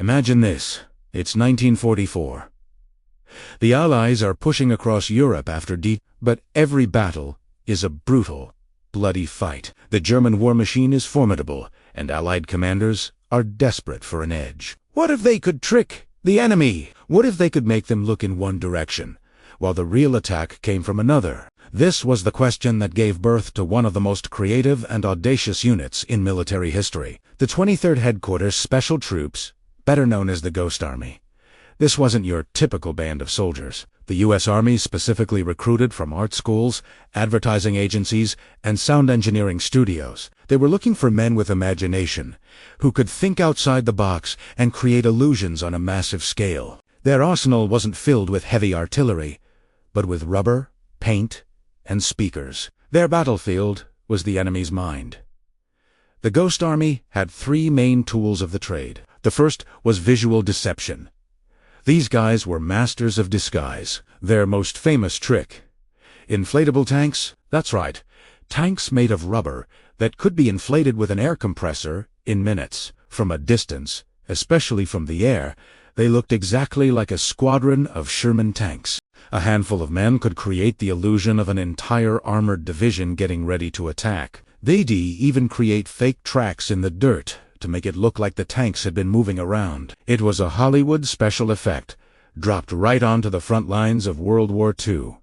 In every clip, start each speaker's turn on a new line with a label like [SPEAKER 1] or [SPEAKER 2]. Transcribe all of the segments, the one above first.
[SPEAKER 1] Imagine this. It's 1944. The Allies are pushing across Europe after but every battle is a brutal, bloody fight. The German war machine is formidable, and Allied commanders are desperate for an edge. What if they could trick the enemy? What if they could make them look in one direction, while the real attack came from another? This was the question that gave birth to one of the most creative and audacious units in military history, the 23rd Headquarters Special Troops, better known as the Ghost Army. This wasn't your typical band of soldiers. The U.S. Army specifically recruited from art schools, advertising agencies, and sound engineering studios. They were looking for men with imagination, who could think outside the box and create illusions on a massive scale. Their arsenal wasn't filled with heavy artillery, but with rubber, paint, and speakers. Their battlefield was the enemy's mind. The Ghost Army had three main tools of the trade. The first was visual deception. These guys were masters of disguise. Their most famous trick: inflatable tanks. That's right, tanks made of rubber that could be inflated with an air compressor in minutes. From a distance, especially from the air, they looked exactly like a squadron of Sherman tanks. A handful of men could create the illusion of an entire armored division getting ready to attack. They'd even create fake tracks in the dirt to make it look like the tanks had been moving around. It was a Hollywood special effect, dropped right onto the front lines of World War II.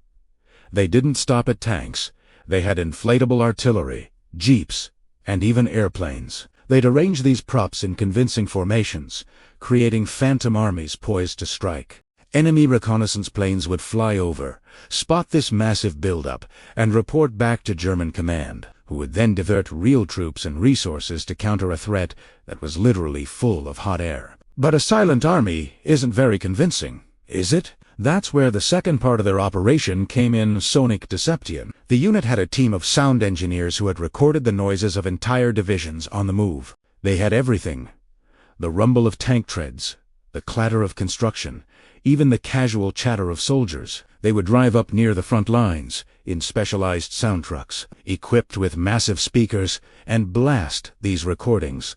[SPEAKER 1] They didn't stop at tanks. They had inflatable artillery, jeeps, and even airplanes. They'd arrange these props in convincing formations, creating phantom armies poised to strike. Enemy reconnaissance planes would fly over, spot this massive buildup, and report back to German command, who would then divert real troops and resources to counter a threat that was literally full of hot air. But a silent army isn't very convincing, is it? That's where the second part of their operation came in: sonic deception. The unit had a team of sound engineers who had recorded the noises of entire divisions on the move. They had everything: the rumble of tank treads, the clatter of construction, even the casual chatter of soldiers. They would drive up near the front lines in specialized sound trucks, equipped with massive speakers, and blast these recordings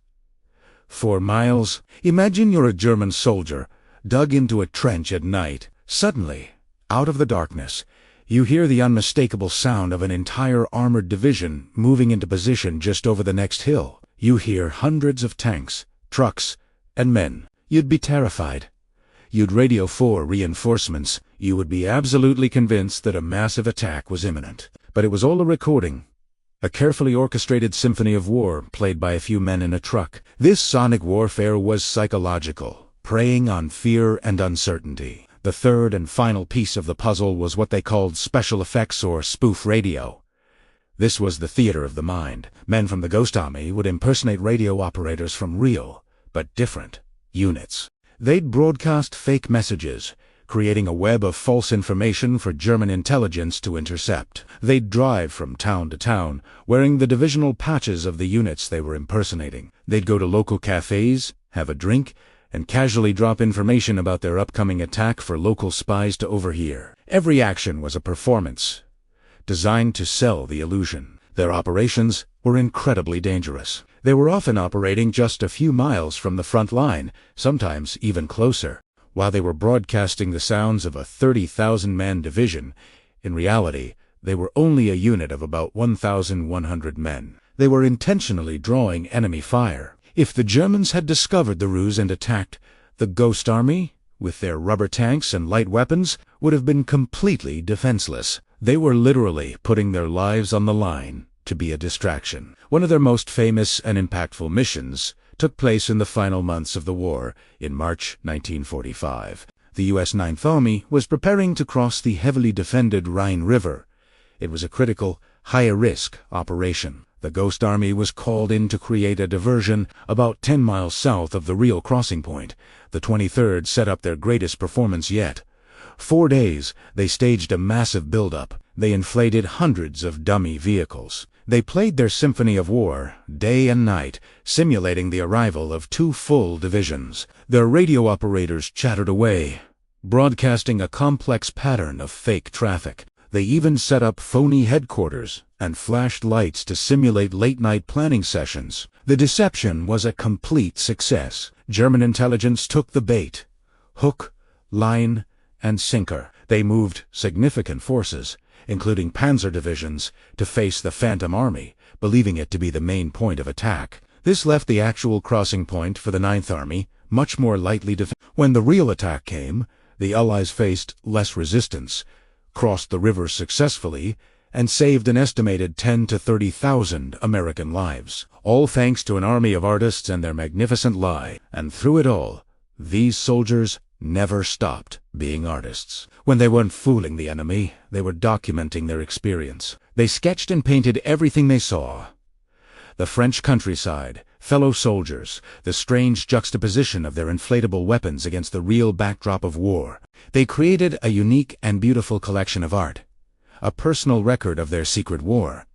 [SPEAKER 1] for miles. Imagine you're a German soldier, dug into a trench at night. Suddenly, out of the darkness, you hear the unmistakable sound of an entire armored division moving into position just over the next hill. You hear hundreds of tanks, trucks, and men. You'd be terrified. You'd radio for reinforcements. You would be absolutely convinced that a massive attack was imminent. But it was all a recording, a carefully orchestrated symphony of war played by a few men in a truck. This sonic warfare was psychological, preying on fear and uncertainty. The third and final piece of the puzzle was what they called special effects or spoof radio. This was the theater of the mind. Men from the Ghost Army would impersonate radio operators from real, but different, units. They'd broadcast fake messages, creating a web of false information for German intelligence to intercept. They'd drive from town to town, wearing the divisional patches of the units they were impersonating. They'd go to local cafes, have a drink, and casually drop information about their upcoming attack for local spies to overhear. Every action was a performance, designed to sell the illusion. Their operations were incredibly dangerous. They were often operating just a few miles from the front line, sometimes even closer. While they were broadcasting the sounds of a 30,000-man division, in reality, they were only a unit of about 1,100 men. They were intentionally drawing enemy fire. If the Germans had discovered the ruse and attacked, the Ghost Army, with their rubber tanks and light weapons, would have been completely defenseless. They were literally putting their lives on the line to be a distraction. One of their most famous and impactful missions took place in the final months of the war in March 1945. The U.S. Ninth Army was preparing to cross the heavily defended Rhine River. It was a critical, high-risk operation. The Ghost Army was called in to create a diversion about 10 miles south of the real crossing point. The 23rd set up their greatest performance yet. 4 days, they staged a massive buildup. They inflated hundreds of dummy vehicles. They played their symphony of war, day and night, simulating the arrival of 2 full divisions. Their radio operators chattered away, broadcasting a complex pattern of fake traffic. They even set up phony headquarters and flashed lights to simulate late-night planning sessions. The deception was a complete success. German intelligence took the bait. Hook, line, and sinker. They moved significant forces, including panzer divisions, to face the Phantom Army, believing it to be the main point of attack. This left the actual crossing point for the Ninth Army much more lightly defended. When the real attack came, the Allies faced less resistance, crossed the river successfully, and saved an estimated 10,000 to 30,000 American lives, all thanks to an army of artists and their magnificent lie. And through it all, these soldiers never stopped being artists. When they weren't fooling the enemy, they were documenting their experience. They sketched and painted everything they saw. The French countryside, fellow soldiers, the strange juxtaposition of their inflatable weapons against the real backdrop of war. They created a unique and beautiful collection of art, a personal record of their secret war.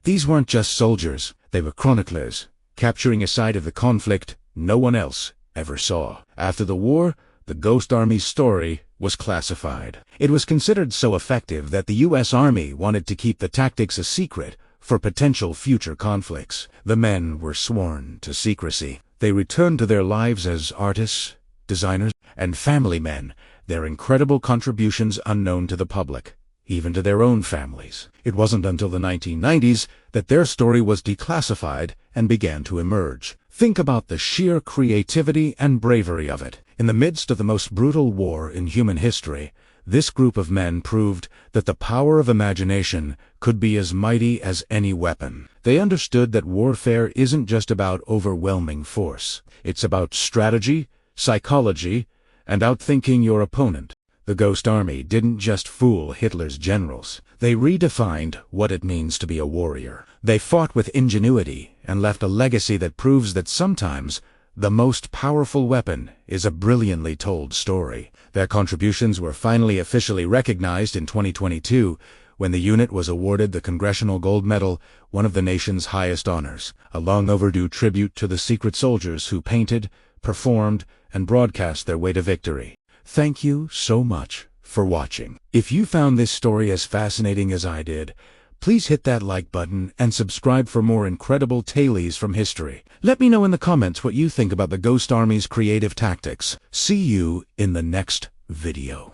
[SPEAKER 1] These weren't just soldiers, they were chroniclers, capturing a side of the conflict no one else ever saw. After the war, the Ghost Army's story was classified. It was considered so effective that the U.S. Army wanted to keep the tactics a secret for potential future conflicts. The men were sworn to secrecy. They returned to their lives as artists, designers, and family men, their incredible contributions unknown to the public, even to their own families. It wasn't until the 1990s that their story was declassified and began to emerge. Think about the sheer creativity and bravery of it. In the midst of the most brutal war in human history, this group of men proved that the power of imagination could be as mighty as any weapon. They understood that warfare isn't just about overwhelming force. It's about strategy, psychology, and outthinking your opponent. The Ghost Army didn't just fool Hitler's generals. They redefined what it means to be a warrior. They fought with ingenuity and left a legacy that proves that sometimes the most powerful weapon is a brilliantly told story. Their contributions were finally officially recognized in 2022 when the unit was awarded the Congressional Gold Medal, one of the nation's highest honors, a long overdue tribute to the secret soldiers who painted, performed, and broadcast their way to victory. Thank you so much for watching. If you found this story as fascinating as I did, please hit that like button and subscribe for more incredible tales from history. Let me know in the comments what you think about the Ghost Army's creative tactics. See you in the next video.